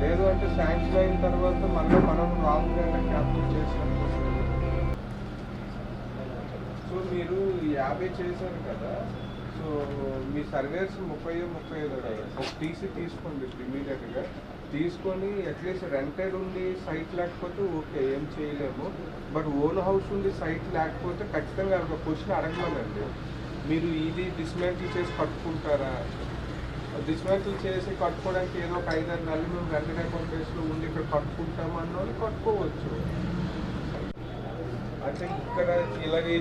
లేదు అంటే శాంక్షన్ అయిన తర్వాత మళ్ళీ మనం రాంగ్ క్యాన్సిల్ చేసినప్పుడు. సో మీరు 50 చేశారు కదా, సో మీ సర్వేస్ 35 ఒక టీసీ తీసుకోండి ఇమీడియట్గా. తీసుకొని అట్లీస్ట్ రెంటెడ్ ఉండి సైట్ లేకపోతే ఓకే ఏం చేయలేము, బట్ ఓన్ హౌస్ ఉండి సైట్ లేకపోతే ఖచ్చితంగా ఒక క్వశ్చన్ అడగమనండి. మీరు ఇది డిస్మాంటిల్ చేసి కట్టుకుంటారా? డిస్మాంటిల్ చేసి కట్టుకోవడానికి ఏదో ఒక 5-6 నెలలు మేము రెంటెడ్ అకౌంటేషన్లో ఉండి ఇక్కడ కట్టుకుంటాము అన్నోళ్ళు కట్టుకోవచ్చు. అంటే ఇక్కడ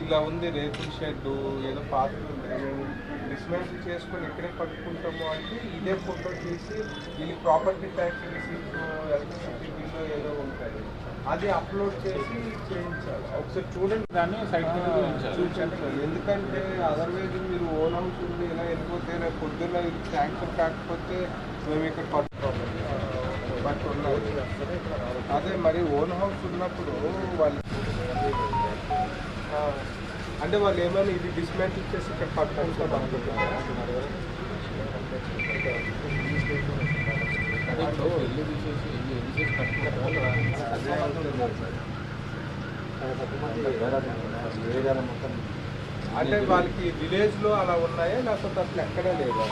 ఇలా ఉంది రేకుల షెడ్, ఏదో పాత్రలు ఉన్నాయి, మేము డిస్మాంటిల్ చేసుకొని ఇక్కడే కట్టుకుంటాము అంటే ఇదే ఫోటో తీసి వీళ్ళు property tax receipt, electricity bill ఏదో ఉంటాయి, అది అప్లోడ్ చేసి చేయించాలి. ఒకసారి చూడండి, దాన్ని సైట్ చూపించాలి. ఎందుకంటే అదర్వైజ్ మీరు ఓన్ హౌస్ ఉంది ఇలా వెళ్ళిపోతే రేపు పొద్దున్న ఇది శాంక్షన్ కాకపోతే మేము ఇక్కడ కట్టుకోవాలి. బట్ ఉన్నది అదే మరి ఓన్ హౌస్ ఉన్నప్పుడు వాళ్ళు అంటే వాళ్ళు ఏమైనా ఇది డిస్మాంటిల్ చేసి ఇక్కడ కట్టుకుంటాం అనుకుంటున్నారు. అంటే వాళ్ళకి విలేజ్లో అలా ఉన్నాయా లేకపోతే అసలు ఎక్కడా లేదా?